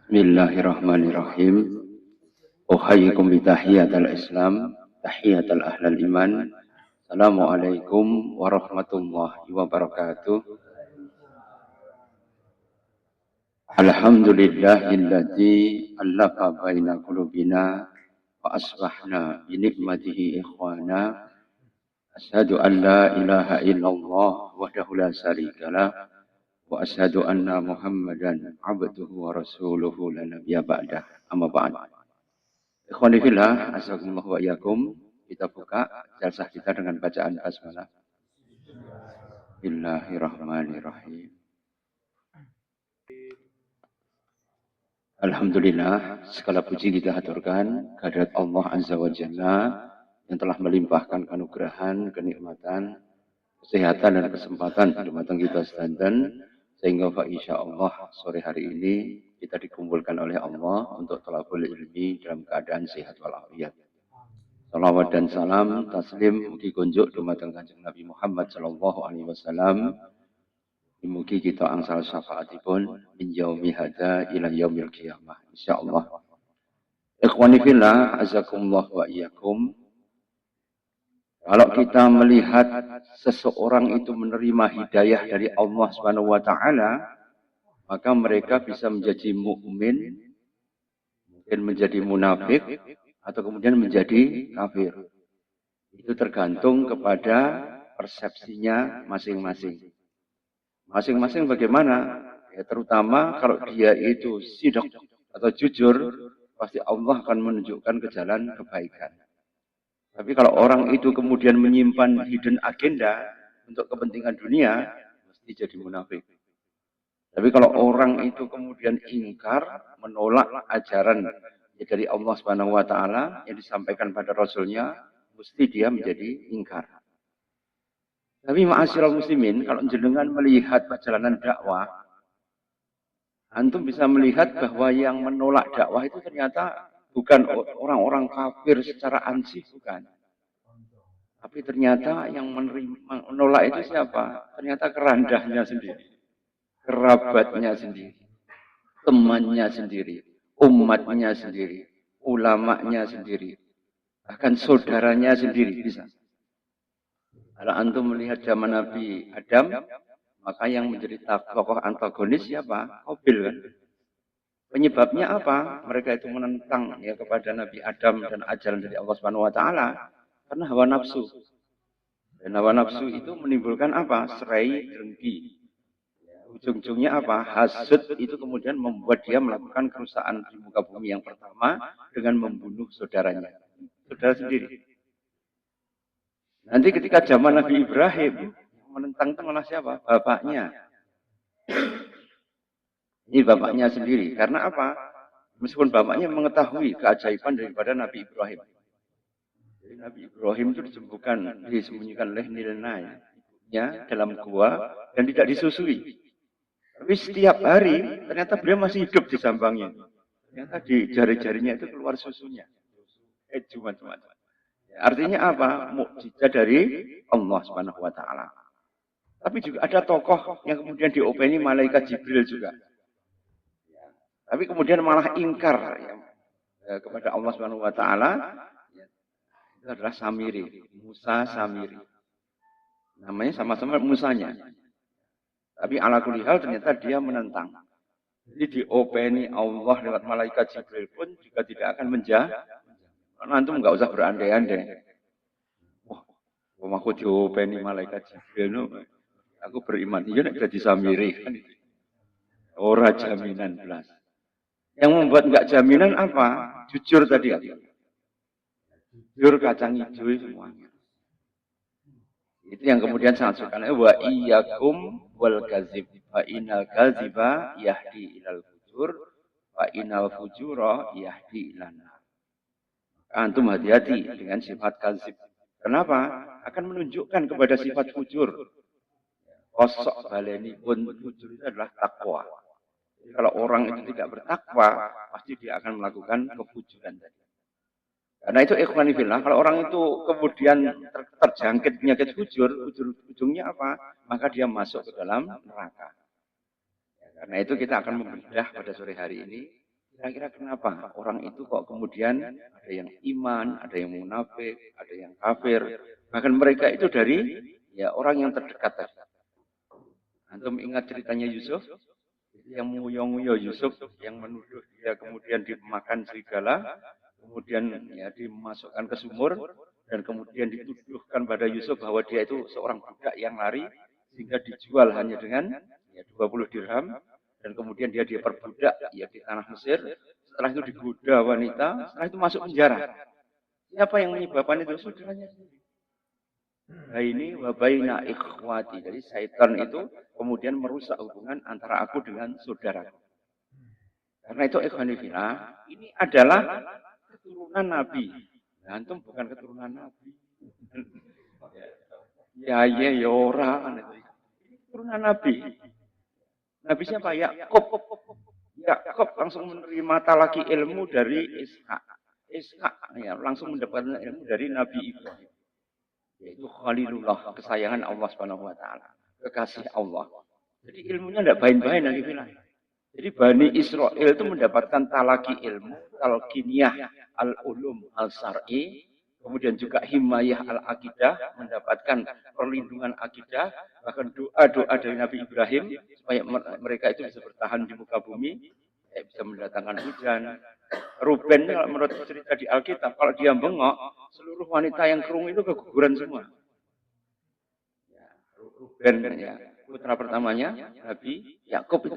Bismillahirrahmanirrahim. Uhayyikum bitahiyatal Islam, tahiyatal ahlal iman. Assalamualaikum warahmatullahi wabarakatuh. Alhamdulillahilladzi allafa baina qulubina wa asbahna bi nikmatihi ikhwana. Asyhadu an la ilaha illallah wahdahu la syarikalah wa asyhadu anna Muhammadan abduhu wa rasuluhu la nabiyya ba'dah. Amma ba'd. Ikhwani fillah, azakumullah wa iyyakum. Kita buka jalsah kita dengan bacaan basmalah. Bismillahirrahmanirrahim. Alhamdulillah, segala puji kita haturkan kehadirat Allah Azza wa Jalla yang telah melimpahkan anugerahan, kenikmatan, kesehatan dan kesempatan dumateng kita sedanten sehingga insyaallah sore hari ini kita dikumpulkan oleh Allah untuk thalabul ilmi dalam keadaan sehat walafiat. Salawat dan salam taslim mugi kunjuk dumateng Kanjeng Nabi Muhammad sallallahu alaihi wasallam. Mugi kita angsal syafaatipun min yaumi hadza ila yaumil qiyamah insyaallah. Ikhwani fillah azakumullah wa iyyakum. Kalau kita melihat seseorang itu menerima hidayah dari Allah Subhanahu wa taala, maka mereka bisa menjadi mukmin, mungkin menjadi munafik atau kemudian menjadi kafir. Itu tergantung kepada persepsinya masing-masing. Masing-masing bagaimana? Ya, terutama kalau dia itu sidq atau jujur, pasti Allah akan menunjukkan ke jalan kebaikan. Tapi kalau orang itu kemudian menyimpan hidden agenda untuk kepentingan dunia, mesti jadi munafik. Tapi kalau orang itu kemudian ingkar, menolak ajaran dari Allah Subhanahu wa taala yang disampaikan pada Rasulnya, mesti dia menjadi ingkar. Tapi ma'asyiral muslimin, kalau jenengan melihat perjalanan dakwah, antum bisa melihat bahwa yang menolak dakwah itu ternyata bukan orang-orang kafir secara ansih, bukan. Tapi ternyata yang menolak itu siapa? Ternyata kerandahnya sendiri, kerabatnya sendiri, temannya sendiri, umatnya sendiri, ulamanya sendiri, bahkan saudaranya sendiri bisa. Kalau antum melihat zaman Nabi Adam, maka yang menjadi tokoh antagonis siapa? Qabil kan? Penyebabnya apa? Mereka itu menentang ya kepada Nabi Adam dan ajaran dari Allah Subhanahu wa taala karena hawa nafsu. Dan hawa nafsu itu menimbulkan apa? Serai, dengki. Ujung-ujungnya apa? Hasud itu kemudian membuat dia melakukan kerusakan di muka bumi yang pertama dengan membunuh saudaranya. Saudara sendiri. Nanti ketika zaman Nabi Ibrahim, menentang itu malah siapa? Bapaknya. Ini bapaknya sendiri. Karena apa? Meskipun bapaknya mengetahui keajaiban daripada Nabi Ibrahim. Jadi Nabi Ibrahim itu disembunyikan oleh nilainya dalam gua dan tidak disusui. Tapi setiap hari ternyata beliau masih hidup di sambangnya. Ternyata di jari-jarinya itu keluar susunya. Cuma-cuma. Artinya apa? Mukjizat dari Allah Subhanahu wa taala. Tapi juga ada tokoh yang kemudian diopeni malaikat Jibril juga. Tapi kemudian malah ingkar ya, kepada Allah Subhanahu wa taala. Itu adalah Samiri, Musa Samiri. Namanya sama-sama Musanya. Tapi ala kulli hal ternyata dia menentang. Jadi diopeni Allah lewat malaikat Jibril pun juga tidak akan menjawab. Antum nggak usah berandai-andai. Wah, aku diopeni malaikat Jibril, aku beriman. Iya nek dadi Samiri. Ora jaminan belas. Yang membuat nggak jaminan apa? Jujur tadi. Jujur kacang hijau semuanya. Itu yang kemudian sangat suka. Wa iyyakum wal kadzib. Fa innal kadziba yahdi ilal fujur. Fa innal fujura yahdi ilan nar. Antum hati-hati dengan sifat kadzib. Kenapa? Akan menunjukkan kepada sifat fujur. Kosok baleni pun fujur itu adalah takwa. Jadi kalau orang itu tidak bertakwa, pasti dia akan melakukan kefujuran tadi. Karena itu ikhwani fillah, kalau orang itu kemudian terjangkit penyakit fujur, ujungnya apa? Maka dia masuk ke dalam neraka. Karena itu kita akan membedah pada sore hari ini Kira-kira kenapa orang itu kok kemudian ada yang iman, ada yang munafik, ada yang kafir. Bahkan mereka itu dari ya orang yang terdekat tadi. Antum ingat ceritanya Yusuf? Yang nguyong-nguyong Yusuf, yang menuduh dia kemudian dimakan serigala, kemudian ya dimasukkan ke sumur, dan kemudian dituduhkan pada Yusuf bahwa dia itu seorang budak yang lari, sehingga dijual hanya dengan ya, 20 dirham, dan kemudian dia diperbudak ya di tanah Mesir. Setelah itu digoda wanita, setelah itu masuk penjara. Siapa yang menyebabkan itu? Saudaranya sendiri. Baini wa baina ikhwati. Jadi syaitan itu kemudian merusak hubungan antara aku dengan saudaraku. Karena itu ikhwanifillah, ini adalah keturunan Nabi. Nah, antum bukan keturunan Nabi. Ya ora. Ini keturunan Nabi. Nabi siapa? Yakub. Yakub langsung menerima talaki ilmu dari Ishak. Ishak ya, langsung mendapatkan ilmu dari Nabi Ibrahim. Yaitu Khalilullah, kesayangan Allah Subhanahu wa taala, kekasih Allah. Jadi ilmunya tidak bain-bain lagi bilang. Jadi Bani Israel itu mendapatkan talaki ilmu, talqiniyah al-ulum al-syar'i, kemudian juga himayah al-aqidah, mendapatkan perlindungan akidah, bahkan doa-doa dari Nabi Ibrahim supaya mereka itu bisa bertahan di muka bumi, bisa mendatangkan hujan. Ruben menurut cerita di Alkitab, kalau dia bengok, seluruh wanita yang kerungu itu keguguran semua. Ruben ya, putra pertamanya Nabi Yakub itu.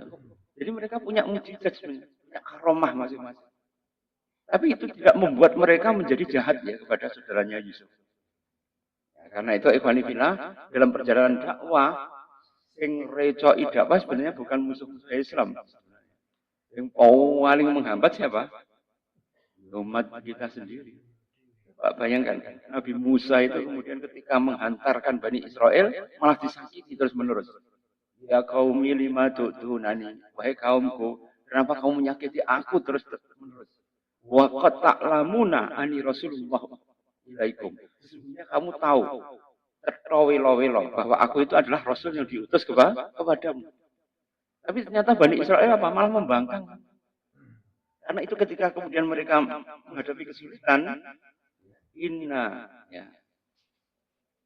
Jadi mereka punya mujizat sebenarnya, punya karomah masing-masing. Tapi itu tidak membuat mereka menjadi jahat ya kepada saudaranya Yusuf. Ya, karena itu ikhwanifillah, dalam perjalanan dakwah, yang recoi dakwah sebenarnya bukan musuh-musuh Islam. Yang paling menghambat siapa? Umat kita sendiri. Pak bayangkan, Nabi Musa itu kemudian ketika menghantarkan Bani Israel, malah disakiti terus-menerus. Ya qaumi lima tu'tunani, wahai kaumku, kenapa kamu menyakiti aku terus-menerus? Wa qad ta'lamuna ani Rasulullah ilaikum. Sesungguhnya kamu tahu, tertowelo-welo bahwa aku itu adalah Rasul yang diutus kepadamu. Tapi ternyata Bani Israel apa? Malah membangkang. Karena itu ketika kemudian mereka menghadapi kesulitan, inna ya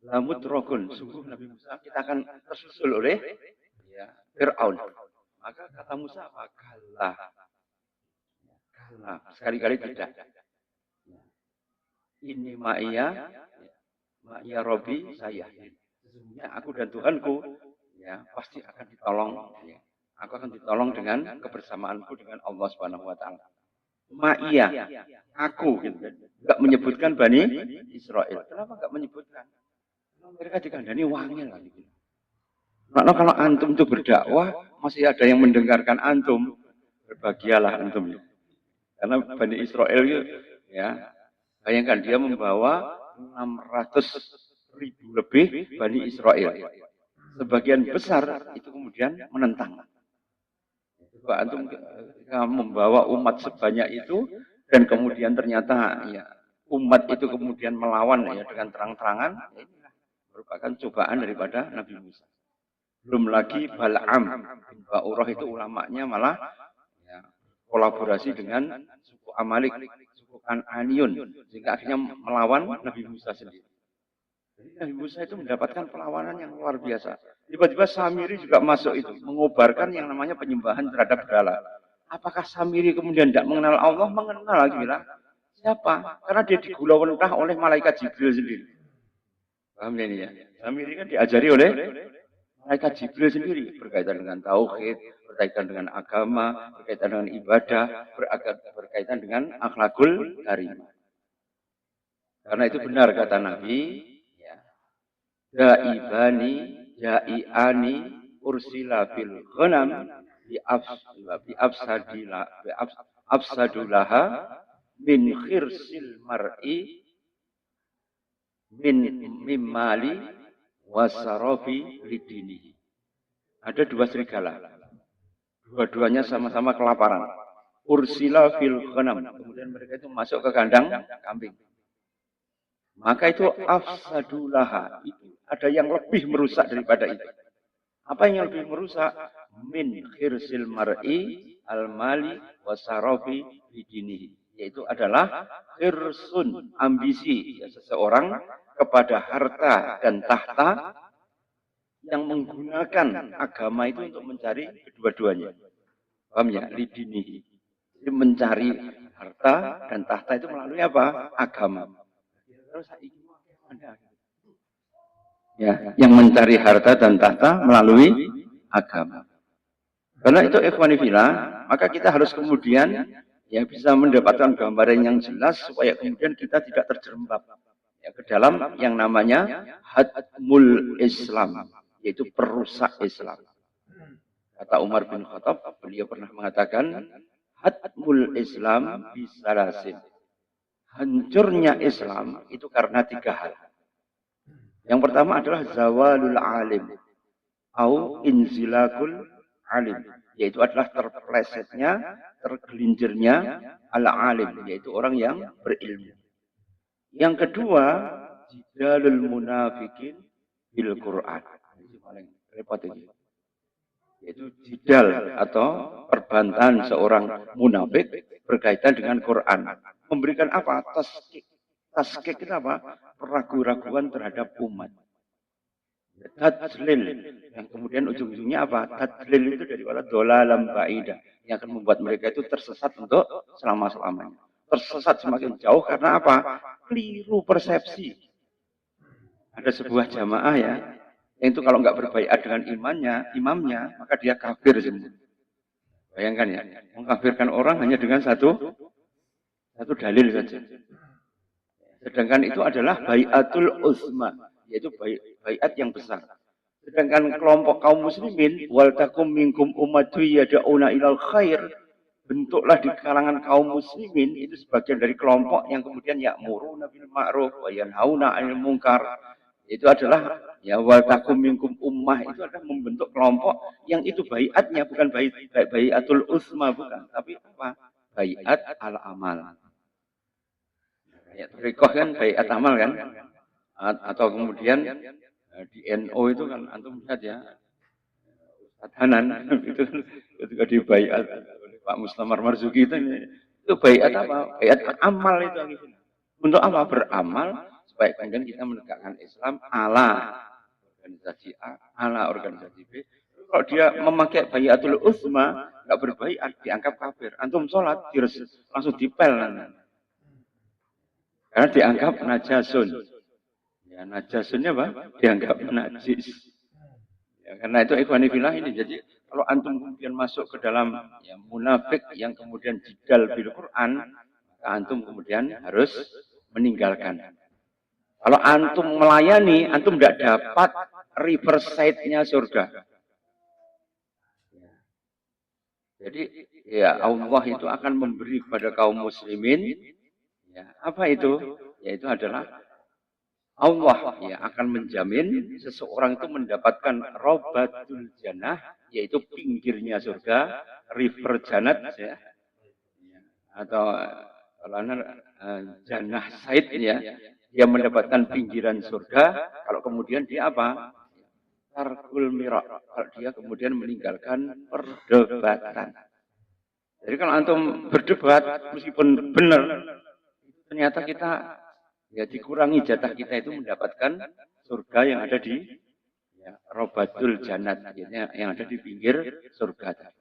lamut rokun, sungguh Nabi Musa kita akan tersusul oleh ya, Fir'aun. Maka kata Musa apa? Kalah. Sekali-kali tidak. Ini Ma'iyya Robi saya. Sesungguhnya aku dan Tuhanku ya pasti akan ditolong. Ya. Aku akan ditolong dengan kebersamaanku dengan Allah Subhanahu Wa Taala. Ma'iyya, aku gitu kan. Enggak menyebutkan Bani Israel. Kenapa enggak menyebutkan? Mereka dikandani wangil lagi. Karena kalau antum itu berdakwah, masih ada yang mendengarkan antum, berbahagialah antum. Karena Bani Israel ya, bayangkan dia membawa 600.000 lebih Bani Israel. Sebagian besar itu kemudian menentang. Coba antum membawa umat sebanyak itu dan kemudian ternyata ya umat itu kemudian melawan ya dengan terang-terangan, ya, merupakan cobaan daripada Nabi Musa. Belum lagi Bal'am bin Ba'urah itu ulamanya malah ya, kolaborasi dengan suku Amalik, suku Kan'aniyun, sehingga akhirnya melawan Nabi Musa sendiri. Jadi Nabi Musa itu mendapatkan perlawanan yang luar biasa. Tiba-tiba Samiri juga masuk itu, mengobarkan yang namanya penyembahan terhadap berhala. Apakah Samiri kemudian tidak mengenal Allah? Mengenal lagi bilang. Siapa? Karena dia digulawentah oleh malaikat Jibril sendiri. Paham ini ya? Samiri kan diajari oleh malaikat Jibril sendiri. Berkaitan dengan tauhid, berkaitan dengan agama, berkaitan dengan ibadah, berkaitan dengan akhlakul karimah. Karena itu benar kata Nabi, Da'ibani, Ja'iani, Ursila fil ghanam, Bi'afsadulaha, min khirsil mar'i, min mimmali, wasarofi lidinihi. Ada dua serigala. Dua-duanya sama-sama kelaparan. Ursila fil ghanam. Kemudian mereka itu masuk ke kandang kambing. Maka itu afsadulaha. Itu ada yang lebih merusak daripada itu. Apa yang lebih merusak? Min khirsil mar'i al-mali wasarafi bidinihi. Yaitu adalah hirsun, ambisi ya, seseorang kepada harta dan tahta yang menggunakan agama itu untuk mencari kedua-duanya. Paham ya? Lidinihi. Jadi mencari harta dan tahta itu melalui apa? Agama. Terus ya, yang mencari harta dan tahta melalui agama. Karena itu ikhwani fillah, maka kita harus kemudian ya bisa mendapatkan gambaran yang jelas supaya kemudian kita tidak terjerembab ya, ke dalam yang namanya hadmul Islam, yaitu perusak Islam. Kata Umar bin Khattab, beliau pernah mengatakan, hadmul Islam bisalasin. Hancurnya Islam itu karena 3 hal. Yang pertama adalah zawalul alim au inzilakul alim, yaitu adalah terplesetnya, tergelincirnya al-alim, yaitu orang yang berilmu. Yang kedua, jidalul munafikin bil Quran. Itu paling repot ini. Yaitu jidal atau perbantahan seorang munafik berkaitan dengan Quran. Memberikan apa? Taskik. Taskik itu apa? Keraguan-raguan terhadap umat. Tadlil, yang kemudian ujung-ujungnya apa? Tadlil itu dari kata dolalam ba'idah, yang akan membuat mereka itu tersesat untuk selama-lamanya. Tersesat semakin jauh karena apa? Keliru persepsi. Ada sebuah jamaah ya, yang itu kalau nggak berbaiat dengan imamnya, maka dia kafir semua. Bayangkan ya, mengkafirkan orang hanya dengan satu dalil saja. Sedangkan itu adalah baiatul uzma, yaitu baiat yang besar. Sedangkan kelompok kaum muslimin, wal takum minkum ummatu yad'una ilal khair, bentuklah di kalangan kaum muslimin itu sebagian dari kelompok yang kemudian ya'muruna bil ma'ruf wa yanhauna 'anil munkar. Itu adalah ya wal takum minkum ummah, itu adalah membentuk kelompok yang itu baiatnya bukan baiatul uzma, bukan, tapi apa? Baiat al amal. Ya, Rikoh kan baiat amal kan, atau kemudian di NO itu kan antum lihat ya, Hanan itu ketika di baiat oleh Pak Mustamar Marzuki itu baiat apa? Baiat amal itu. Untuk apa? Beramal supaya kemudian kita menegakkan Islam ala organisasi A, ala organisasi B. Kalau dia memakai baiatul uzma, nggak berbaiat, dianggap kafir. Antum sholat langsung dipel. Karena dianggap najasun. Ya, najasunnya apa? Dianggap najis. Ya, karena itu ikhwani fillah ini. Jadi kalau antum kemudian masuk ke dalam ya, munafik yang kemudian jidal bil Quran, maka antum kemudian harus meninggalkan. Kalau antum melayani, antum tidak dapat reverse side-nya surga. Jadi ya Allah itu akan memberi kepada kaum muslimin. Ya, apa itu? Yaitu adalah Allah ya akan menjamin seseorang itu mendapatkan robatul jannah, yaitu pinggirnya surga, river jannat ya, atau jannah said ya, dia mendapatkan pinggiran surga. Kalau kemudian dia apa? Tarkul mirak, kalau dia kemudian meninggalkan perdebatan. Jadi kalau antum berdebat meskipun benar, ternyata kita ya dikurangi jatah kita itu mendapatkan surga yang ada di ya, robatul jannat, yang ada di pinggir surga.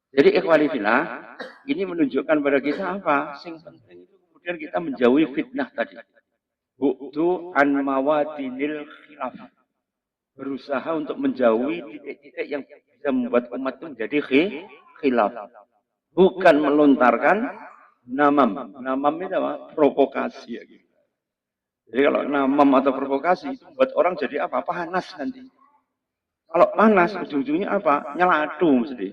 Jadi ikhwani fillah, ini menunjukkan pada kita apa? Yang penting itu kemudian kita menjauhi fitnah tadi. Bu'du an mawatinil khilaf. Berusaha untuk menjauhi titik-titik yang bisa membuat umat itu menjadi khilaf. Bukan melontarkan namam. Namam itu apa? Provokasi. Ya, gitu. Jadi kalau namam atau provokasi itu membuat orang jadi apa? Panas nanti. Kalau panas, ujung-ujungnya apa? Nyelatu mesti.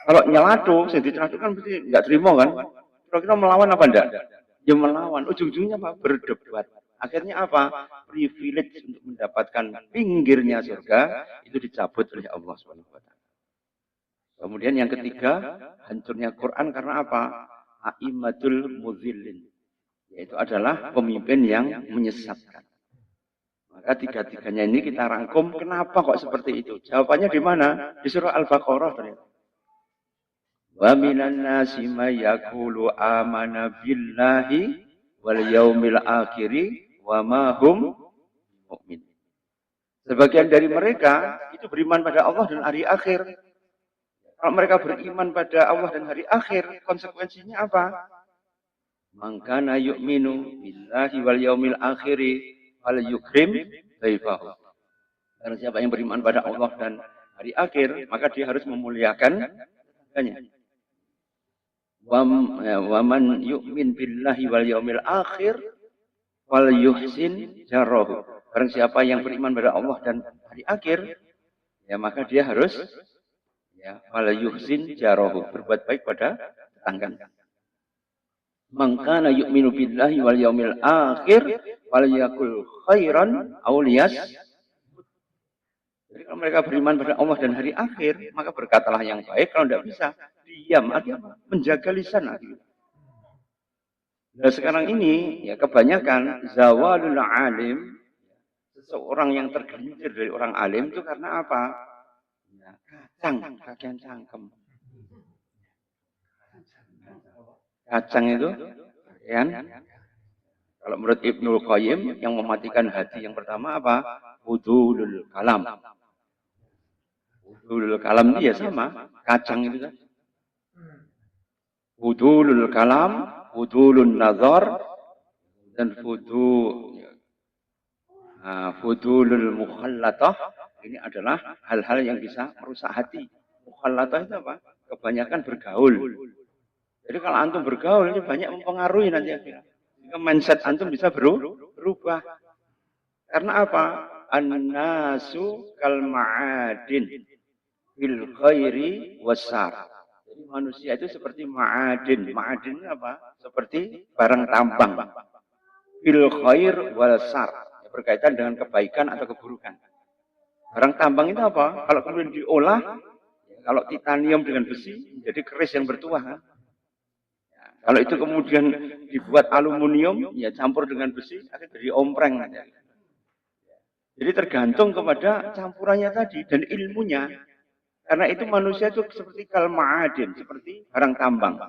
Kalau nyelatu, yang dicelatu kan mesti nggak terima kan? Kira-kira melawan apa enggak? Ya melawan. Ujung-ujungnya apa? Berdebat. Akhirnya apa? Privilege untuk mendapatkan pinggirnya surga itu dicabut oleh Allah SWT. Kemudian yang ketiga, hancurnya Quran karena apa? A'immatul muzillin. Yaitu adalah pemimpin yang menyesatkan. Maka tiga-tiganya ini kita rangkum, kenapa kok seperti itu? Jawabannya di mana? Di surah Al-Baqarah ternyata. Wa minan nasi may yaqulu amana billahi wal yaumil akhiri wa ma hum mu'min. Sebagian dari mereka itu beriman pada Allah dan hari akhir. Kalau mereka beriman pada Allah dan hari akhir, konsekuensinya apa? Mangkana yu'minu billahi wal yaumil akhiri fal yukrim dhaifahu. Karena siapa yang beriman pada Allah dan hari akhir, maka dia harus memuliakan tetangganya. Wa man yu'min billahi wal yaumil akhir fal yuhsin jarahu. Karena siapa yang beriman pada Allah dan hari akhir, ya maka dia harus ya fal yuhsin jarahu, berbuat baik pada tetangganya. Mangkana yu'minu billahi wal yaumil akhir falyakul khairan aw liyas. Jadi kalau mereka beriman pada Allah dan hari akhir, maka berkatalah yang baik. Kalau tidak bisa, diam. Artinya menjaga lisan. Nah sekarang ini ya kebanyakan zawalul alim, seseorang yang tergelincir dari orang alim itu karena apa? Ya, kacang, kakian cangkem. Kacang itu, kan? Kalau menurut Ibnul Qayyim, yang mematikan hati yang pertama apa? Hudulul kalam. Hudulul kalam itu ya sama, kacang itu kan. Hudulul kalam, hudulun nazar, dan fudulul mukhallatah. Ini adalah hal-hal yang bisa merusak hati. Mukhallatah itu apa? Kebanyakan bergaul. Jadi kalau antum bergaul ini banyak mempengaruhi nanti akhirnya. Jika mindset antum bisa berubah. Karena apa? An-nasu kal ma'adin fil khairi wasar. Jadi manusia itu seperti ma'adin. Ma'adin itu apa? Seperti barang tambang. Fil khair wasar. Berkaitan dengan kebaikan atau keburukan. Barang tambang itu apa? Kalau kemudian diolah, kalau titanium dengan besi, jadi keris yang bertuah. Kalau itu kemudian dibuat aluminium, ya campur dengan besi, akan jadi ompreng. Jadi tergantung kepada campurannya tadi dan ilmunya. Karena itu manusia itu seperti kalma'adin, seperti barang tambang.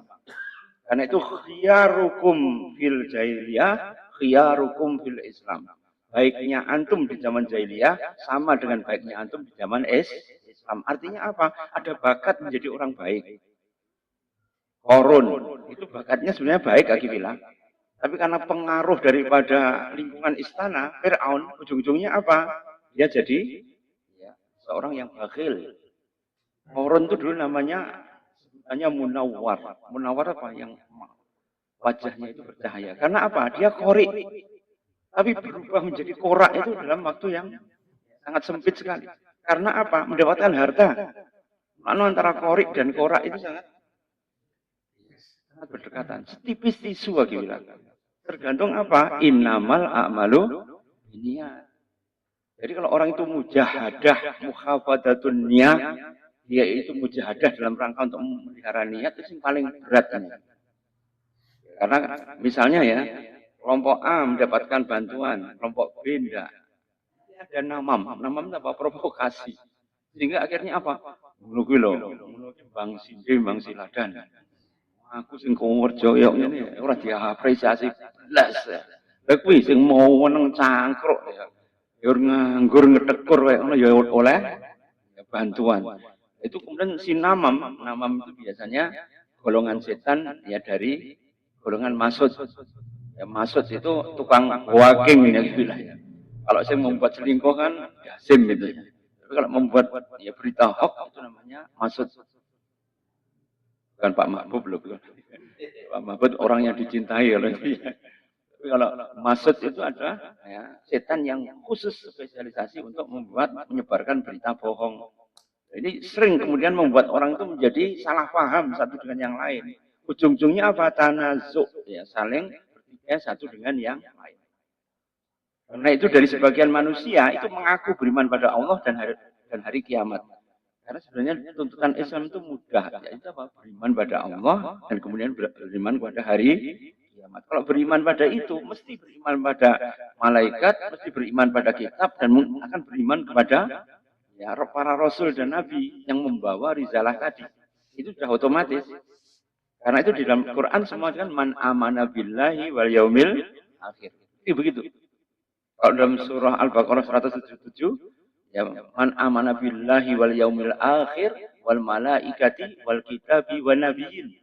Karena itu khiyarukum fil jahiliyah, khiyarukum fil Islam. Baiknya antum di zaman jahiliyah sama dengan baiknya antum di zaman Islam. Artinya apa? Ada bakat menjadi orang baik. Korun, itu bakatnya sebenarnya baik lagi bilang. Tapi karena pengaruh daripada lingkungan istana, Fir'aun, ujung-ujungnya apa? Dia jadi ya, seorang yang bakhil. Korun itu dulu namanya Munawwar. Munawwar apa? Yang wajahnya itu bercahaya. Karena apa? Dia qori. Tapi berubah menjadi korak itu dalam waktu yang sangat sempit sekali. Karena apa? Mendapatkan harta. Lalu antara qori dan korak itu sangat berdekatan. Setipis tisu lagi bilang. Tergantung apa? Innamal a'malu niat. Jadi kalau orang itu mujahadah, mukhafadatun niat, dia itu mujahadah dalam rangka untuk memelihara niat itu yang paling berat. Karena misalnya ya, kelompok A mendapatkan bantuan, kelompok B enggak. Ada namam. Namam itu apa? Provokasi. Sehingga akhirnya apa? Menunggu loh. Menunggu bang Sindi, bang Siladan. Aku sing kerja yo ngene ora diapresiasi blas. Lah kuwi sing mau meneng cangkruk ya. Ya nganggur ngetekur wae ngono ya oleh bantuan. Itu kemudian sinamam, namam itu biasanya golongan setan ya dari golongan masud. Ya masud itu tukang walking ya wilayah. Kalau saya membuat selingkuh kan jasim gitu ya. Tapi kalau membuat ya berita hoax itu namanya masud. Bukan Pak Mahbub loh, bukan. Pak Mahbub orang yang dicintai oleh dia. Tapi kalau maksud itu adalah ya, setan yang khusus spesialisasi untuk menyebarkan berita bohong. Ini sering kemudian membuat orang itu menjadi salah paham satu dengan yang lain. Ujung-ujungnya apa? Tanazuk, ya saling bertikai satu dengan yang lain. Karena itu dari sebagian manusia itu mengaku beriman pada Allah dan hari kiamat. Karena sebenarnya tuntutan Islam itu mudah, yaitu apa? Beriman pada Allah dan kemudian beriman pada hari kiamat. Kalau beriman pada itu, mesti beriman pada malaikat, mesti beriman pada kitab, dan akan beriman kepada ya, para rasul dan nabi yang membawa risalah tadi. Itu sudah otomatis. Karena itu di dalam Quran semua kan man amana billahi wal yaumil akhir. Itu begitu. Kalau dalam surah Al-Baqarah 177, ya man amana billahi wal yaumil akhir wal malaikati wal kitabi wan nabiyyin.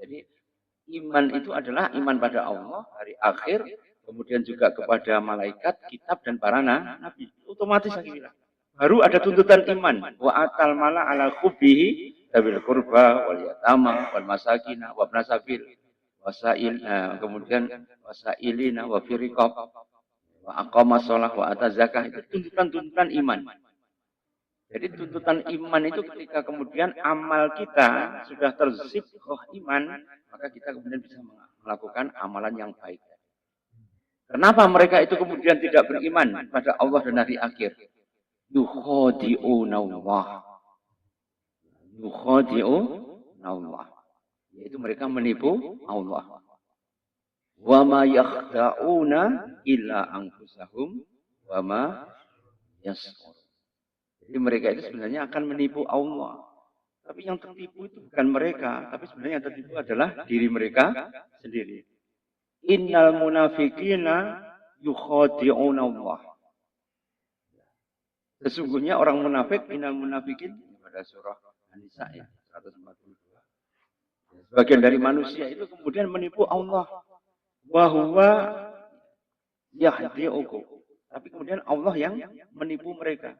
Jadi iman itu adalah iman pada Allah hari akhir, kemudian juga kepada malaikat, kitab dan para nabi. Otomatis lagi bilang. Baru ada tuntutan iman. Wa atal mala ala khubbihi tabil qurba wal yatama wal masakina wa ibn sabil wasail, kemudian wasailina wa firiqab wa aqama shalah wa ata zakah. Itu tuntutan-tuntutan iman. Jadi tuntutan iman itu ketika kemudian amal kita sudah tersibkoh iman, maka kita kemudian bisa melakukan amalan yang baik. Kenapa mereka itu kemudian tidak beriman pada Allah dan hari akhir? Yukhadi'unallah. Yukhadi'unallah. Yaitu mereka menipu Allah. Wa ma yakhda'una illa anfusahum wa ma yash'urun. Jadi mereka itu sebenarnya akan menipu Allah. Tapi yang tertipu itu bukan mereka, tapi sebenarnya yang tertipu adalah diri mereka sendiri. Innal munafiqina yukhadi'una Allah. Sesungguhnya orang munafik, innal munafiqin pada surah An-Nisa ya, 142. Sebagian dari manusia itu kemudian menipu Allah. Wa huwa yahdi'ukum. Tapi kemudian Allah yang menipu mereka.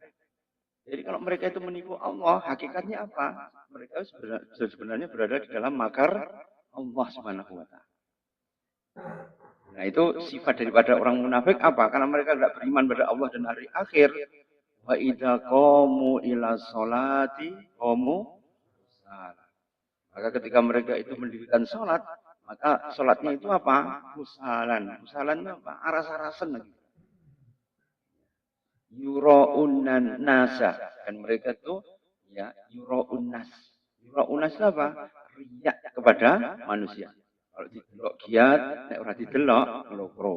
Jadi kalau mereka itu menipu Allah, hakikatnya apa? Mereka sebenarnya berada di dalam makar Allah Subhanahu wa taala. Nah, itu sifat daripada orang munafik apa? Karena mereka tidak beriman pada Allah dan hari akhir. Wa idza qamu ila sholati qamu salat. Maka ketika mereka itu mendirikan salat, maka salatnya itu apa? Musalan. Musalan itu apa? Aras-arasan lagi. Yura'unan nasa, dan mereka itu ya yura'un nas. Yura'un nas apa? Riya kepada manusia. Kalau didelok giat, nek ora didelok nglokro.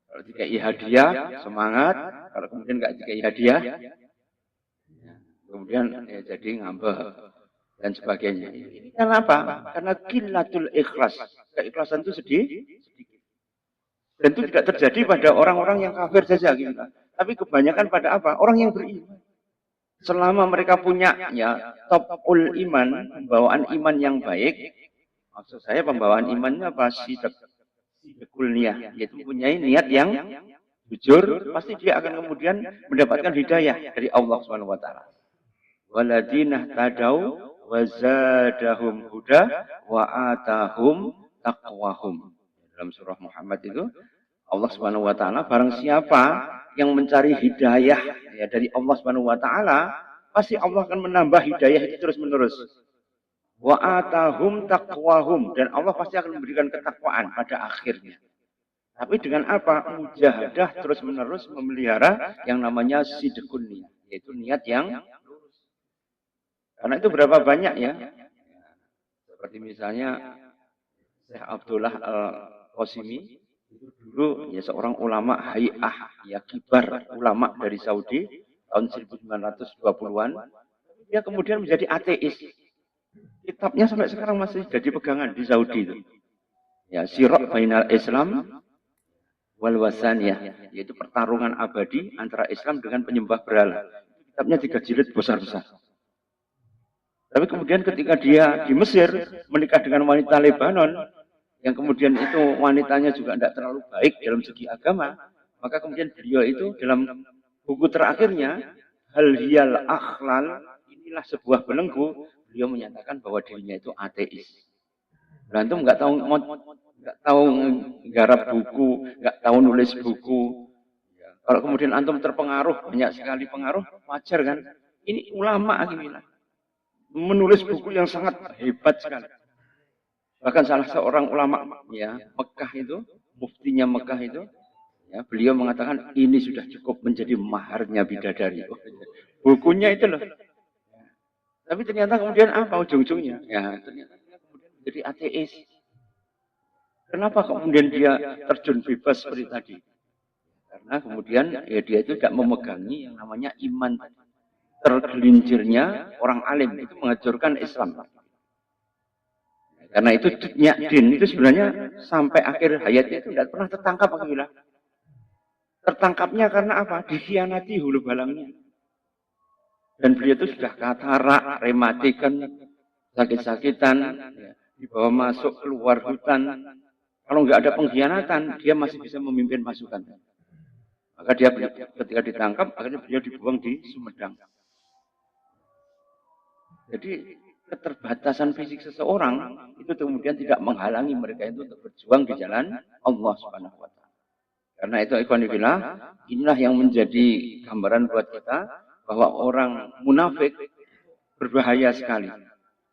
Kalau dikai hadiah semangat, kalau kemudian enggak dikai hadiah kemudian ya jadi ngambek dan sebagainya. Ini karena apa? Karena qillatul ikhlas. Keikhlasan itu sedikit. Dan itu tidak terjadi pada orang-orang yang kafir saja gitu. Tapi kebanyakan pada apa? Orang yang beriman. Selama mereka punya ya topul iman, pembawaan iman yang baik. Maksud saya pembawaan imannya apa? Sidqul niyah, yaitu punya niat yang jujur, pasti dia akan kemudian mendapatkan hidayah dari Allah Subhanahu wa taala. Waladina tadau wa zadahum huda wa atahum taqwahum. Dalam surah Muhammad itu Allah Subhanahu wa taala barang siapa yang mencari hidayah ya dari Allah Subhanahu wa taala, pasti Allah akan menambah hidayah itu terus-menerus. Wa atahum taqwahum, dan Allah pasti akan memberikan ketakwaan pada akhirnya. Tapi dengan apa? Mujahadah terus-menerus memelihara yang namanya sidqun niyah, yaitu niat yang lurus. Karena itu berapa banyak ya? Seperti misalnya Syekh Abdullah Al-Qasimi, itu dulu ya seorang ulama hay'ah, ya kibar ulama dari Saudi tahun 1920-an. Dia kemudian menjadi ateis. Kitabnya sampai sekarang masih jadi pegangan di Saudi itu. Ya, Sirah Bainal Islam wal Wasaniyah, yaitu pertarungan abadi antara Islam dengan penyembah berhala. Kitabnya 3 jilid besar-besar. Tapi kemudian ketika dia di Mesir menikah dengan wanita Lebanon, yang kemudian itu wanitanya juga tidak terlalu baik dalam segi agama, maka kemudian beliau itu dalam buku terakhirnya Hal Hiyal Akhlal, inilah sebuah belenggu, beliau menyatakan bahwa dirinya itu ateis. Berantem nggak tahu garap buku, nggak tahu nulis buku. Kalau kemudian antum terpengaruh, banyak sekali pengaruh, wajar kan? Ini ulama akhirnya menulis buku yang sangat hebat sekali. Bahkan salah seorang ulama ya Mekah itu, muftinya Mekah itu, ya beliau mengatakan ini sudah cukup menjadi maharnya bidadari. Bukunya itu loh. Tapi ternyata kemudian apa ujung-ujungnya? Ya ternyata dia kemudian menjadi ateis. Kenapa kemudian dia terjun bebas seperti tadi? Karena kemudian ya dia itu tidak memegangi yang namanya iman. tergelincirnya orang alim itu menghancurkan Islam. Karena itu din itu sebenarnya sampai akhir hayatnya itu tidak pernah tertangkap. Tertangkapnya karena apa? Dikhianati hulu balangnya. Dan beliau itu sudah katarak, rematikan, sakit-sakitan, dibawa masuk keluar hutan. Kalau nggak ada pengkhianatan, dia masih bisa memimpin pasukan. Maka dia ketika ditangkap, akhirnya beliau dibuang di Sumedang. Jadi keterbatasan fisik seseorang itu kemudian tidak menghalangi mereka itu untuk berjuang di jalan Allah Subhanahu wa taala. Karena itu ikhwan fillah, inilah yang menjadi gambaran buat kita bahwa orang munafik berbahaya sekali.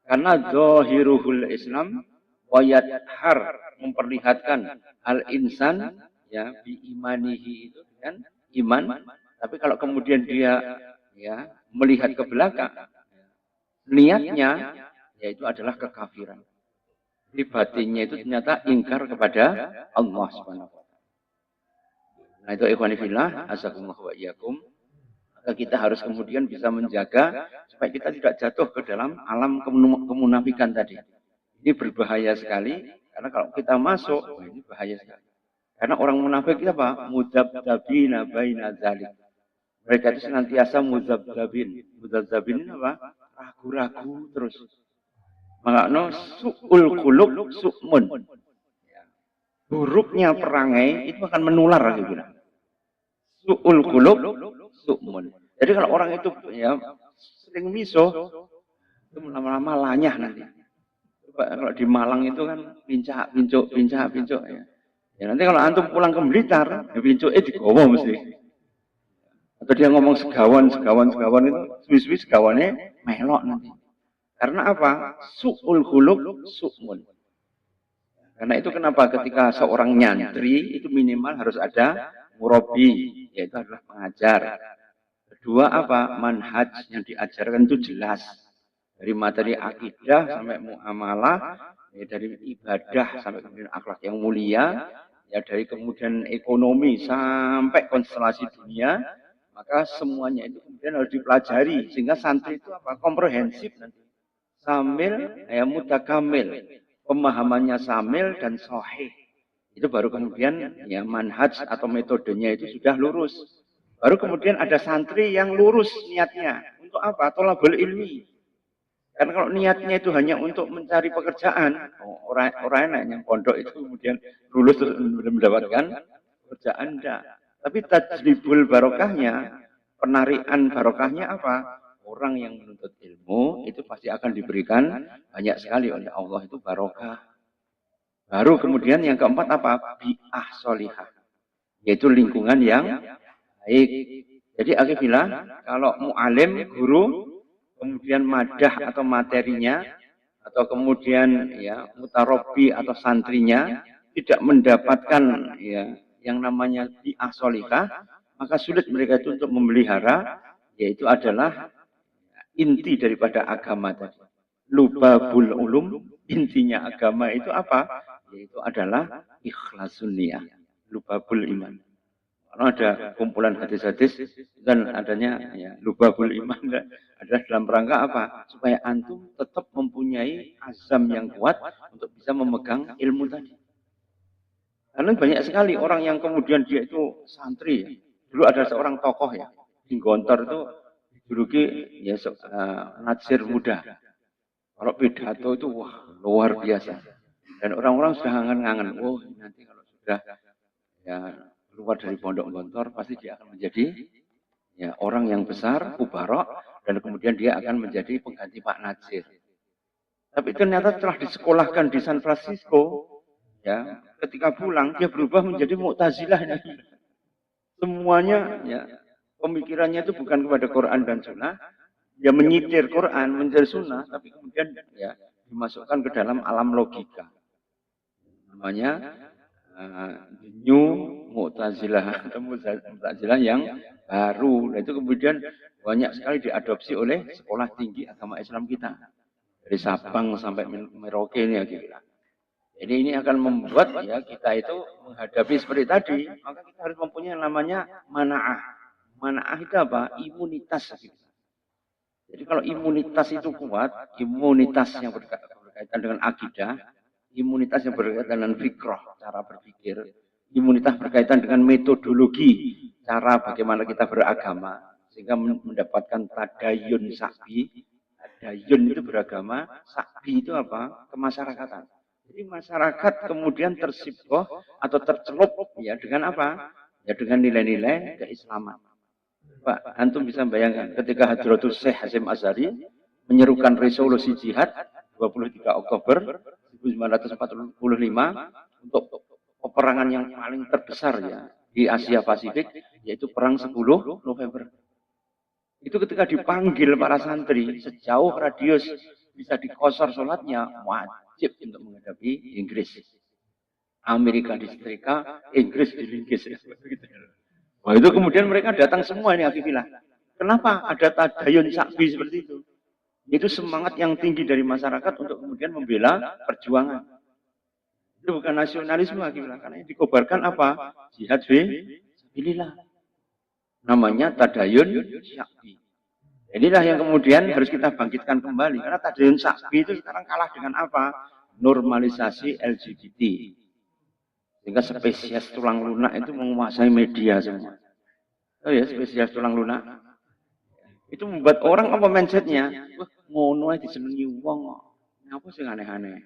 Karena zahiruhul Islam wa yadhar memperlihatkan al insan ya bi imanihi itu kan iman, tapi kalau kemudian dia ya melihat ke belakang niatnya yaitu adalah kekafiran. Di batinnya itu ternyata ingkar kepada Allah Subhanahu wa taala. Nah itu ikhwan fillah, azakumullah wa iyyakum. Maka kita harus kemudian bisa menjaga supaya kita tidak jatuh ke dalam alam kemunafikan tadi. Ini berbahaya sekali karena kalau kita masuk, ini bahaya sekali. Karena orang munafik itu apa? Mudzabdzabina baina dzalik. Mereka itu senantiasa mudzabdzabin. Mudzabdzabin apa? Ragu-ragu terus. Makna su'ul qulub su'mun. Buruknya perangai itu akan menular gitu. Su'ul qulub su'mun. Jadi kalau orang itu ya sering miso itu lama-lama lanyah nanti. Kalau di Malang itu kan pincak-pincuk ya. Ya nanti kalau antum pulang ke Blitar, ya pincuknya digowo mesti. Atau dia ngomong segawan itu, suwi-suwi segawannya melok nanti. Karena apa? Su'ul khuluq su'mun. Karena itu kenapa ketika seorang nyantri itu minimal harus ada murabi, yaitu adalah pengajar. Kedua apa? Manhaj yang diajarkan itu jelas. Dari materi akidah sampai muamalah, ya dari ibadah sampai kemudian akhlak yang mulia, ya dari kemudian ekonomi sampai konstelasi dunia, maka semuanya itu kemudian harus dipelajari sehingga santri itu apa? Komprehensif nanti. Samil, ya mutakamil, pemahamannya samil dan sahih. Itu baru kemudian ya manhaj atau metodenya itu sudah lurus. Baru kemudian ada santri yang lurus niatnya. Untuk apa? Thalabul ilmi. Karena kalau niatnya itu hanya untuk mencari pekerjaan, orang yang pondok itu kemudian lulus terus mendapatkan pekerjaan enggak. Tapi tajlibul barokahnya, penarikan barokahnya apa? Orang yang menuntut ilmu itu pasti akan diberikan banyak sekali oleh Allah itu barokah. Baru kemudian yang keempat apa? Bi'ah solihah. Yaitu lingkungan yang baik. Jadi akhirnya kalau mu'alim, guru, kemudian madah atau materinya, atau kemudian ya mutarobi atau santrinya tidak mendapatkan ya yang namanya bi'ah solihah, maka sulit mereka itu untuk memelihara, yaitu adalah inti daripada agama tadi. Lubabul ulum, intinya agama itu apa? Yaitu adalah ikhlasun niyah, lubabul iman. Karena ada kumpulan hadis-hadis dan adanya ya, lubabul iman adalah dalam rangka apa? Supaya antum tetap mempunyai azam yang kuat untuk bisa memegang ilmu tadi. Karena banyak sekali orang yang kemudian dia itu santri. Dulu ada seorang tokoh ya, di Gontor itu dijuluki ya Natsir muda. Kalau pidato itu wah luar biasa. Dan orang-orang sudah ngangen-ngangen, oh nanti kalau sudah ya keluar dari pondok Gontor pasti dia akan menjadi ya orang yang besar, kubarok, dan kemudian dia akan menjadi pengganti Pak Natsir. Tapi ternyata setelah disekolahkan di San Francisco, ya ketika pulang dia berubah menjadi Mu'tazilah. Semuanya ya pemikirannya itu bukan kepada Quran dan Sunnah, dia menyitir Quran, menjadi Sunnah, tapi kemudian ya dimasukkan ke dalam alam logika. Namanya New Mu'tazilah atau Mu'tazilah yang baru. Nah, itu kemudian banyak sekali diadopsi oleh sekolah tinggi agama Islam kita. Dari Sabang sampai Merauke ini ya kira. Jadi ini akan membuat ya kita itu menghadapi seperti tadi, maka kita harus mempunyai namanya mana'ah. Mana'ah itu apa? Imunitas kita. Jadi kalau imunitas itu kuat, imunitas yang berkaitan dengan akidah, imunitas yang berkaitan dengan fikroh, cara berpikir, imunitas berkaitan dengan metodologi, cara bagaimana kita beragama, sehingga mendapatkan tadayun sakti. Tadayun itu beragama, sakti itu apa? Kemasyarakatan. Jadi masyarakat kemudian tersibuk atau tercelup ya dengan apa? Ya dengan nilai-nilai keislaman. Pak, antum bisa bayangkan ketika Hadratul Syekh Hasyim Asy'ari menyerukan resolusi jihad 23 Oktober 1945 untuk peperangan yang paling terbesar ya di Asia Pasifik, yaitu perang 10 November. Itu ketika dipanggil para santri sejauh radius bisa dikosor sholatnya, wajib untuk menghadapi Inggris. Amerika disetrika, Inggris dilingkis. Wah itu kemudian mereka datang semua ini akifilah. Kenapa ada tadayun sakbi seperti itu? Itu semangat yang tinggi dari masyarakat untuk kemudian membela perjuangan. Itu bukan nasionalisme akifilah, karena yang dikobarkan apa? Jihad fisabilillah. Namanya tadayun sakbi. Inilah yang kemudian harus kita bangkitkan kembali. Karena tadayun sakbi itu sekarang kalah dengan apa? Normalisasi LGBT. Sehingga spesies tulang lunak itu menguasai media semua. Oh ya, spesies tulang lunak. Itu membuat orang apa mindsetnya? Wah, ngono aja disenengi wong. Apa sih aneh-aneh?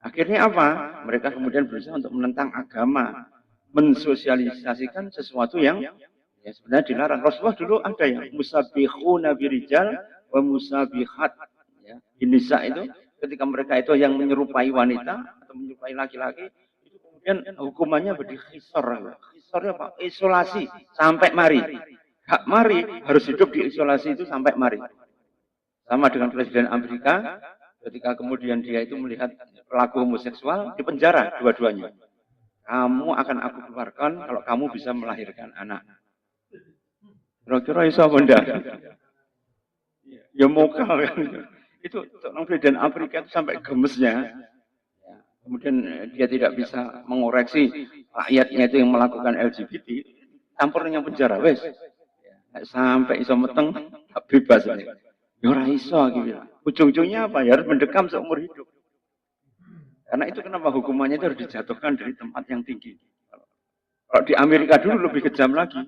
Akhirnya apa? Mereka kemudian berusaha untuk menentang agama. Mensosialisasikan sesuatu yang ya sebenarnya dilarang. Rasulullah dulu ada yang musabbihuna birijal wa musabihat. Ya, nisa itu ketika mereka itu yang menyerupai wanita atau menyerupai laki-laki, itu kemudian hukumannya berdikhisor. Khisor apa? Isolasi sampai mari. Hak mari harus hidup di isolasi itu sampai mari. Sama dengan Presiden Amerika, ketika kemudian dia itu melihat pelaku homoseksual di penjara dua-duanya. Kamu akan aku keluarkan kalau kamu bisa melahirkan anak. Kira-kira iso benda. Ya mokal kan. Itu seorang Presiden Amerika itu sampai gemesnya. Kemudian dia tidak bisa mengoreksi rakyatnya itu yang melakukan LGBT, campurnya penjara wes. Sampai iso meteng bebas ini. Ya ora iso gitu. Ujung-ujungnya apa? Ya harus mendekam seumur hidup. Karena itu kenapa hukumannya itu harus dijatuhkan dari tempat yang tinggi. Kalau di Amerika dulu lebih kejam lagi.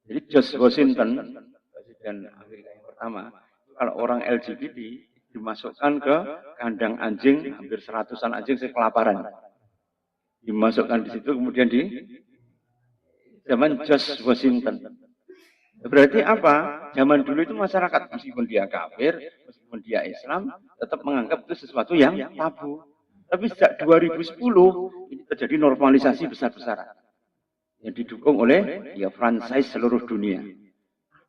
Jadi George Washington, Presiden Amerika yang pertama, kalau orang LGBT dimasukkan ke kandang anjing, hampir 100-an anjing kelaparan. Dimasukkan di situ kemudian di zaman George Washington. Berarti apa? Zaman dulu itu masyarakat meskipun dia kafir, meskipun dia Islam, tetap menganggap itu sesuatu yang tabu. Tapi sejak 2010 ini terjadi normalisasi besar-besaran yang didukung oleh ya franchise seluruh dunia.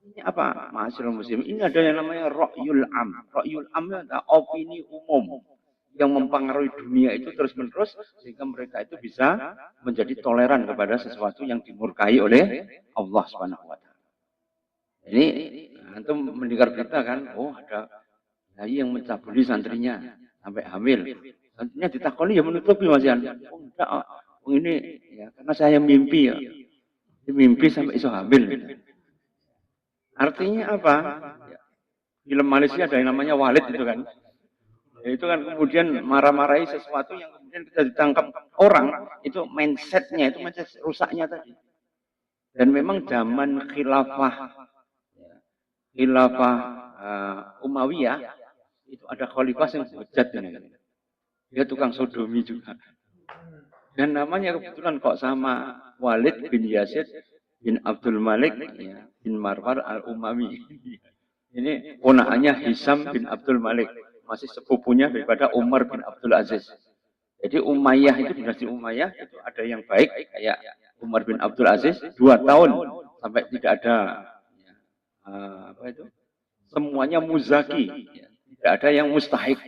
Ini apa? Masyaallah muslim. Ini ada yang namanya ra'yul am. Ra'yul am adalah opini umum yang mempengaruhi dunia itu terus-menerus sehingga mereka itu bisa menjadi toleran kepada sesuatu yang dimurkai oleh Allah Subhanahu wa taala. Ini antum mendengar berita kan, oh ada bayi yang mencabuli santrinya sampai hamil. Santrinya ditakoni ya menutupi Mas Yan. Oh enggak, oh ini ya karena saya mimpi ya. Mimpi sampai iso hamil. Artinya apa? Film Malaysia ada yang namanya Walid itu kan. Ya, itu kan kemudian marah-marahi sesuatu yang kemudian kita ditangkap orang, itu mindsetnya, itu mindset rusaknya tadi. Dan memang zaman khilafah Umayyah itu ada khalifah yang bejat ini. Dia tukang sodomi juga. Dan namanya kebetulan kok sama Walid bin Yazid bin Abdul Malik ya, bin Marwar al-Umawi. Ini ponakannya Hisam bin Abdul Malik, masih sepupunya daripada Umar bin Abdul Aziz. Jadi Umayyah itu dinasti Umayyah itu ada yang baik kayak Umar bin Abdul Aziz 2 tahun sampai tidak ada apa itu? Semuanya muzaki, tidak ada yang mustahik.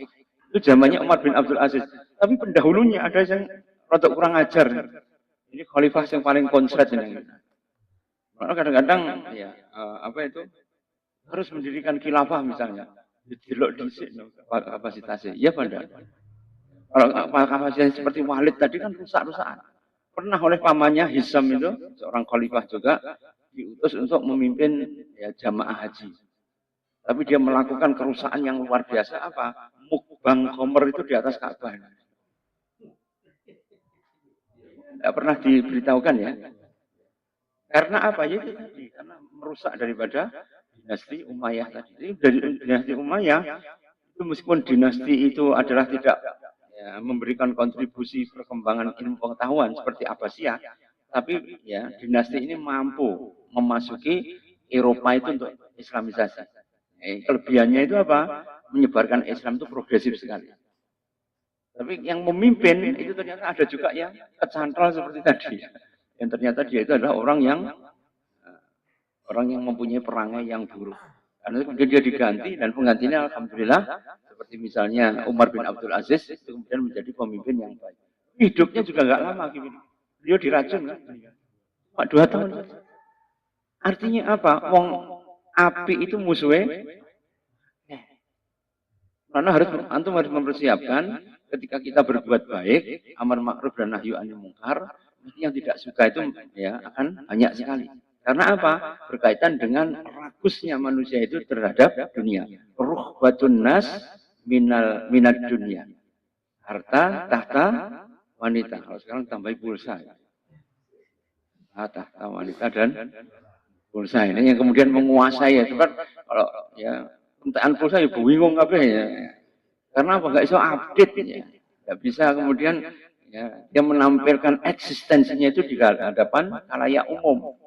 Itu zamannya Umar bin Abdul Aziz. Tapi pendahulunya ada yang rada kurang ajar. Ini khalifah yang paling konslet ini. Karena kadang-kadang ya apa itu harus mendirikan khilafah misalnya. Didelok dhisik kapasitasnya. Ya pada. Kalau kapasitasnya seperti Walid tadi kan rusak-rusakan. Pernah oleh pamannya Hisam itu seorang khalifah juga diutus untuk memimpin ya, jamaah haji. Tapi dia melakukan kerusakan yang luar biasa apa? Mukbang khomer itu di atas Ka'bah. Tidak pernah diberitahukan ya. Karena apa? Ya itu tadi, karena merusak daripada dinasti Umayyah tadi. Jadi dari dinasti Umayyah itu meskipun dinasti itu adalah tidak ya, memberikan kontribusi perkembangan ilmu pengetahuan seperti Abbasiyah, tapi ya dinasti ini mampu memasuki Eropa itu untuk Islamisasi. Kelebihannya itu apa? Menyebarkan Islam itu progresif sekali. Tapi yang memimpin itu ternyata ada juga yang kecantol seperti tadi. Yang ternyata dia itu adalah orang yang mempunyai perangai yang buruk. Karena kemudian dia diganti dan penggantinya alhamdulillah seperti misalnya Umar bin Abdul Aziz itu kemudian menjadi pemimpin yang baik. Hidupnya juga nggak lama gitu. Beliau diracun kan? Cuma 2 tahun. Artinya apa? Wong api itu musuhnya. Karena antum harus mempersiapkan ketika kita berbuat baik, amar ma'ruf dan nahyu anil munkar, yang tidak suka itu ya akan banyak sekali. Karena apa? Berkaitan dengan rakusnya manusia itu terhadap dunia. Ruhbatun nas minat dunia. Harta, tahta, wanita. Kalau sekarang tambah pulsa. Tahta, wanita dan pulsa. Ini yang kemudian menguasai itu kan kalau ya entaan pulsa ya bingung apa ya. Karena apa? Nggak bisa update ya. Nggak bisa kemudian ya, dia menampilkan eksistensinya itu di hadapan khalayak umum.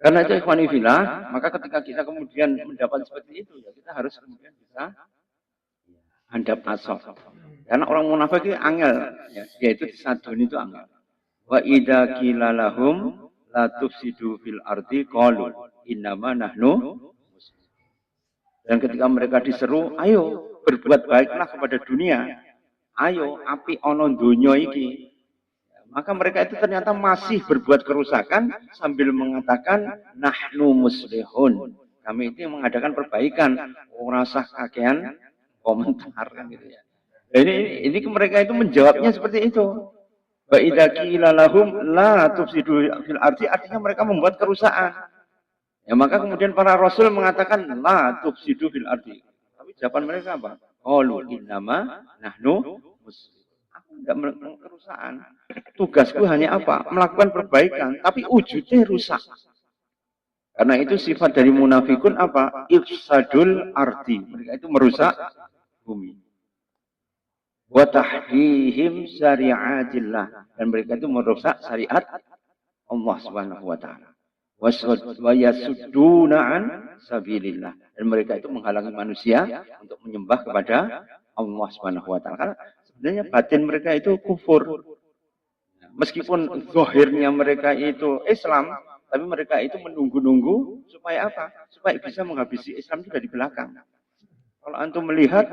Karena itu ikhwanifillah, maka ketika kita kemudian mendapat seperti itu, ya kita harus kemudian bisa handap asal. Karena orang munafik itu angel, ya, dia itu disadun itu angel. Wa idza qila lahum la tufsidu fil ardi qalu innama nahnu. Dan ketika mereka diseru, ayo berbuat baiklah kepada dunia. Ayo api ono donya iki. Maka mereka itu ternyata masih berbuat kerusakan sambil mengatakan nahnu muslihun. Kami itu mengadakan perbaikan. Ora sah kakean komentar kan gitu ya. Ini mereka itu menjawabnya seperti itu. Wa idza qila lahum la tufsidu fil ardi, artinya mereka membuat kerusakan. Ya maka kemudian para rasul mengatakan la tufsidu fil ardi. Tapi jawaban mereka apa? Qalu innama nahnu muslimun. Aku tidak melakukan kerusakan. Tugasku hanya apa? Melakukan perbaikan, tapi wujudnya rusak. Karena itu sifat dari munafikun apa? Ifsadul ardi. Mereka itu merusak bumi. Wa tahdihim syari'atillah. Dan mereka itu merusak syariat Allah Subhanahu wa taala. Wa yasudduna an sabilillah. Dan mereka itu menghalangi manusia untuk menyembah kepada Allah Subhanahu wa taala. Karena sebenarnya batin mereka itu kufur. Meskipun zahirnya mereka itu Islam, tapi mereka itu menunggu-nunggu supaya apa? Supaya bisa menghabisi Islam itu dari belakang. Kalau antum melihat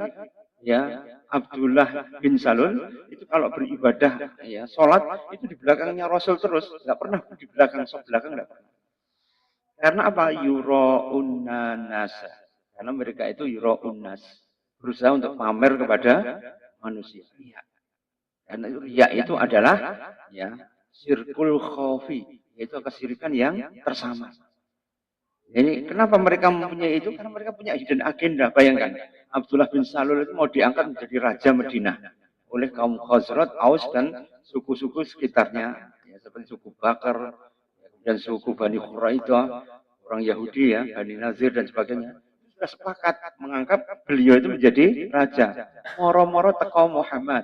ya Abdullah bin Salul itu kalau beribadah ya sholat itu di belakangnya Rasul terus, nggak pernah di belakang nggak pernah. Karena apa? Yura'unna nasa. Karena mereka itu yura'unnas, berusaha untuk pamer kepada manusia. Iya. Dan riya itu adalah ya sirkul khaufi, yaitu kesirikan yang tersama. Ini kenapa mereka mempunyai itu? Karena mereka punya hidden agenda. Bayangkan, Abdullah bin Salul itu mau diangkat menjadi raja Madinah oleh kaum Khazraj, Aus dan suku-suku sekitarnya, ya, seperti suku Bakar dan suku Bani Quraidah, orang Yahudi ya, Bani Nazir dan sebagainya. Sudah sepakat mengangkat beliau itu menjadi raja. Moro-moro teko Muhammad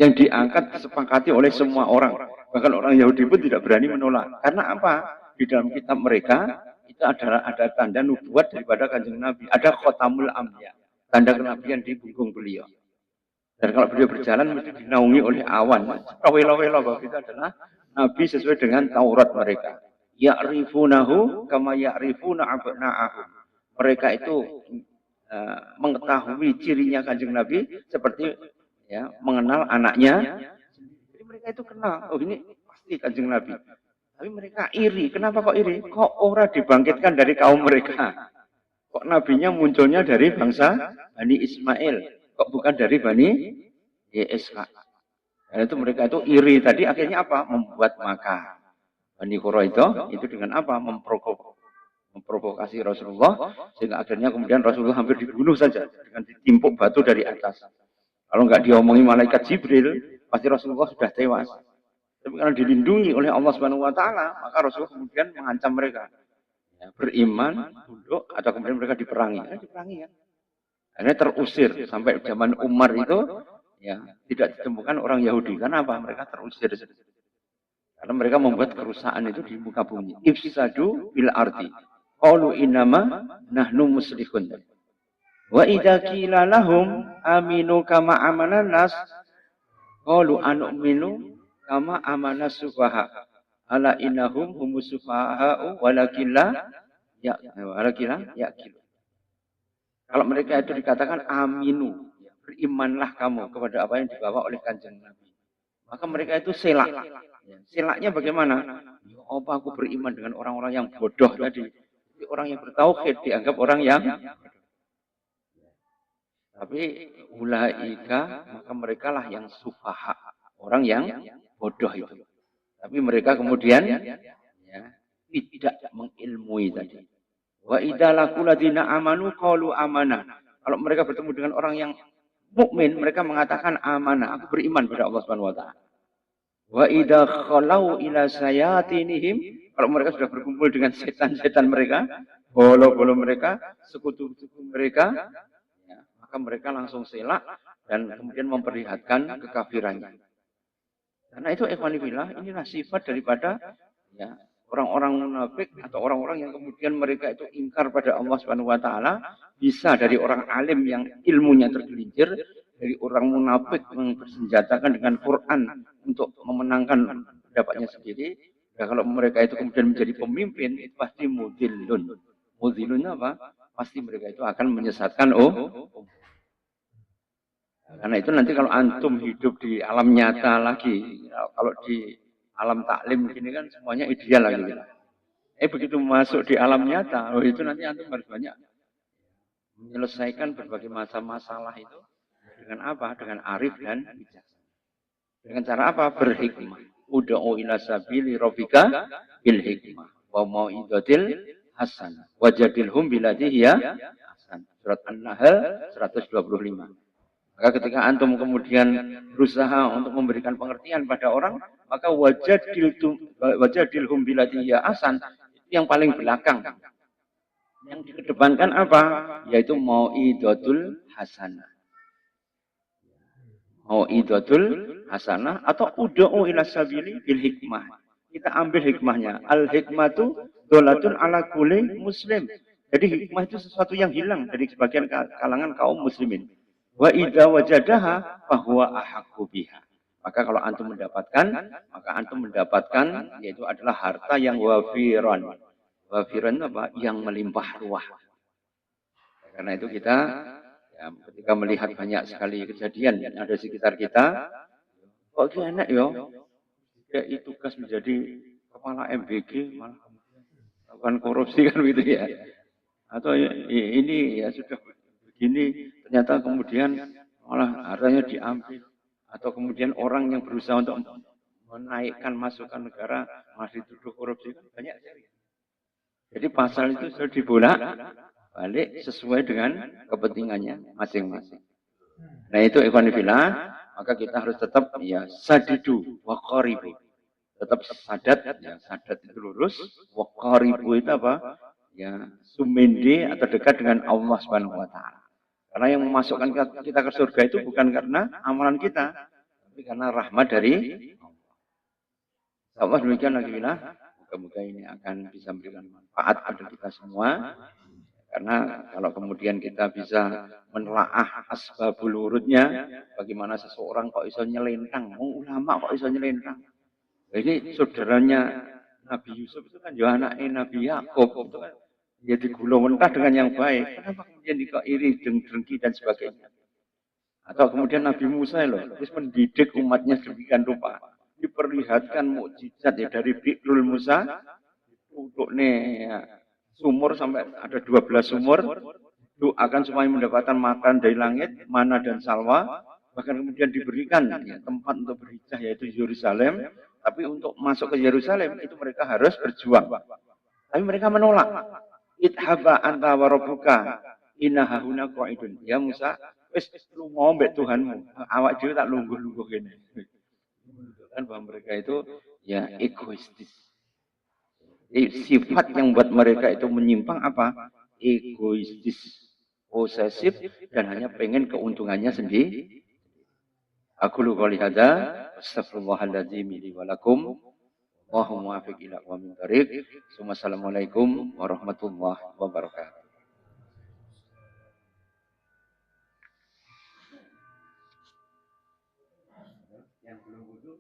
yang diangkat disepakati oleh semua orang. Bahkan orang Yahudi pun tidak berani menolak. Karena apa? Di dalam kitab mereka itu ada tanda nubuat daripada Kanjeng Nabi. Ada khotamul amya, tanda kenabian di punggung beliau. Dan kalau beliau berjalan mesti dinaungi oleh awan. Welo-welo bahwa itu adalah Nabi sesuai dengan Taurat mereka. Ya'rifunahu kama ya'rifuna abna'ahum. Mereka itu mengetahui cirinya Kanjeng Nabi seperti ya, mengenal anaknya. Jadi mereka itu kenal, oh ini pasti Kanjeng Nabi. Tapi mereka iri. Kenapa kok iri? Kok ora dibangkitkan dari kaum mereka? Kok nabinya munculnya dari bangsa Bani Ismail? Kok bukan dari Bani Ishaq? Dan itu mereka itu iri. Tadi akhirnya apa? Membuat makar. Bani Quraidah itu dengan apa? memprovokasi Rasulullah, sehingga akhirnya kemudian Rasulullah hampir dibunuh saja dengan ditimpuk batu dari atas. Kalau nggak diomongi malaikat Jibril, pasti Rasulullah sudah tewas. Tapi karena dilindungi oleh Allah Subhanahu Wa Taala, maka Rasulullah kemudian mengancam mereka, ya, beriman, tunduk, atau kemudian mereka diperangi. Diperangi ya. Akhirnya terusir sampai zaman Umar itu, ya tidak ditemukan orang Yahudi. Karena apa? Mereka terusir. Karena mereka membuat kerusakan itu di muka bumi. Ifsadu bil ardi. Qalu innama nahnu muslihun. Wa idza qila lahum aminu kama amanan nas qalu anu'minu kama amanas sufaha. Ala innahum humus sufaha'u walakin la ya'qilu. Kalau mereka itu dikatakan aminu, berimanlah kamu kepada apa yang dibawa oleh Kanjeng Nabi. Maka mereka itu selak. Selaknya bagaimana? Apa aku beriman dengan orang-orang yang bodoh tadi? Orang yang bertauhid dianggap orang yang tapi ulaika, maka mereka lah yang sufaha, orang yang bodoh itu. Tapi mereka kemudian ya, tidak mengilmui tadi. Wa idza laqul ladina amanu qalu amanah. Kalau mereka bertemu dengan orang yang mukmin, mereka mengatakan amanah, aku beriman pada Allah Subhanahu wa taala. Wa idza khalau ila sayatinihim, kalau mereka sudah berkumpul dengan setan-setan mereka, bolo-bolo mereka, sekutu-sekutu mereka, ya, maka mereka langsung selak dan kemudian memperlihatkan kekafirannya. Karena itu ikhwanillah, inilah sifat daripada ya, orang-orang munafik atau orang-orang yang kemudian mereka itu ingkar pada Allah Subhanahu wa taala, bisa dari orang alim yang ilmunya tergelincir, dari orang munafik yang bersenjatakan dengan Quran untuk memenangkan pendapatnya sendiri. Ya, kalau mereka itu kemudian menjadi pemimpin, itu pasti mudhillun. Mudhillun apa? Pasti mereka itu akan menyesatkan karena itu nanti kalau antum hidup di alam nyata lagi, kalau di alam taklim gini kan semuanya ideal lagi. Begitu masuk di alam nyata, itu nanti antum harus banyak menyelesaikan berbagai macam masalah itu dengan apa? Dengan arif dan bijaksana. Dengan cara apa? Berhikmah. Ud'u ila sabili rabbika bil hikmah wa mau'izatil hasanah wajadilhum billati hiya hasan. Surat An-Nahl 125. Maka ketika antum kemudian berusaha untuk memberikan pengertian pada orang, maka wajadilhum billati hiya hasan, itu yang paling belakang. Yang dikedepankan apa? Yaitu mau'izatul hasanah. Mau'izatul hasanah atau ud'u ila sabili bil hikmah. Kita ambil hikmahnya. Al hikmatu dolatun ala kulli muslim. Jadi hikmah itu sesuatu yang hilang dari sebagian kalangan kaum muslimin. Wa idza wajadaha fahuwa ahaqqu biha. Maka kalau antum mendapatkan, maka antum mendapatkan yaitu adalah harta yang wafiran. Wafiran apa? Yang melimpah ruah. Karena itu kita ya, ketika melihat banyak sekali kejadian yang ada di sekitar kita, kok enak ya? Dia tugas menjadi kepala MBG malah melakukan korupsi kan gitu ya. Atau ini ya sudah begini, ternyata kemudian malah hartanya diambil. Atau kemudian orang yang berusaha untuk menaikkan masukan negara masih dituduh korupsi kan banyak sekali. Jadi pasal itu sudah dibolak balik sesuai dengan kepentingannya masing-masing. Nah itu ikhwanifillah, maka kita harus tetap ya sadidu wa qaribu. Tetap sadat, ya sadat itu lurus, wa qaribu itu apa? Ya sumende atau dekat dengan Allah Subhanahu wa taala. Karena yang memasukkan kita ke surga itu bukan karena amalan kita, tapi karena rahmat dari Allah. Demikian lagi bilah. Moga-moga ini akan bisa memberikan manfaat pada kita semua. Karena kalau kemudian kita bisa menelaah asbabul wurudnya, bagaimana seseorang kok iso nyelentang, ulama kok iso nyelentang. Ini saudaranya Nabi Yusuf itu kan juga anaknya Nabi Yakub, itu kan dia digulung mentah dengan yang baik. Kenapa kemudian kok iri, dengki dan sebagainya? Atau kemudian Nabi Musa loh, terus mendidik umatnya sedemikian rupa, diperlihatkan mukjizat ya dari Bi'rul Musa untuk ya, sumur sampai ada 12 sumur, doakan supaya mendapatkan makan dari langit, mana dan salwa, bahkan kemudian diberikan ya, tempat untuk berhijrah yaitu Yerusalem, tapi untuk masuk ke Yerusalem itu mereka harus berjuang. Tapi mereka menolak. idhaba anta wa rabbuka inna hahuna qaidun. Ya Musa, wis lunga mbek Tuhanmu. Awak dhewe tak lungguh-lungguh kene. Menunjukkan bahwa mereka itu ya egoistis. Sifat yang buat mereka itu menyimpang apa? Egoistis, posesif, dan hanya pengen keuntungannya sendiri. Aku lu qouli hadza, astaghfirullahaladzim li wa lakum, wa huwa muwaffiq ila aqwamit thoriq. Assalamualaikum warahmatullahi wabarakatuh. Yang belum wudu,